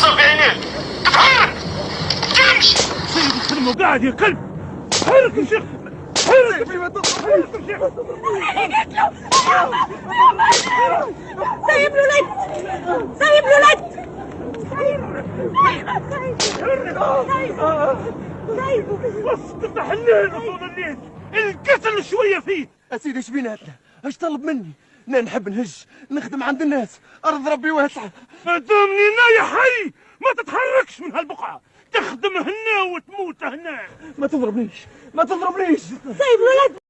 يحصل في عينيه. تتحرك تمشي. سيد الخدمة قاعد يا كلب. حرك يا شيخ، حرك سيفي ما تضرب. حرك يا شيخ. سايب له لد، سايب له لد، بس تفتح الليل طول الليل، الكسل شوية فيه. اسيدي ايش بيناتنا؟ ايش طلب مني؟ انا نحب نهج نخدم عند الناس، ارض ربي واسعه. ما دامني انا يا حي ما تتحركش من هالبقعة، تخدم هنا وتموت هنا. ما تضربنيش، ما تضربنيش. سايب له لد.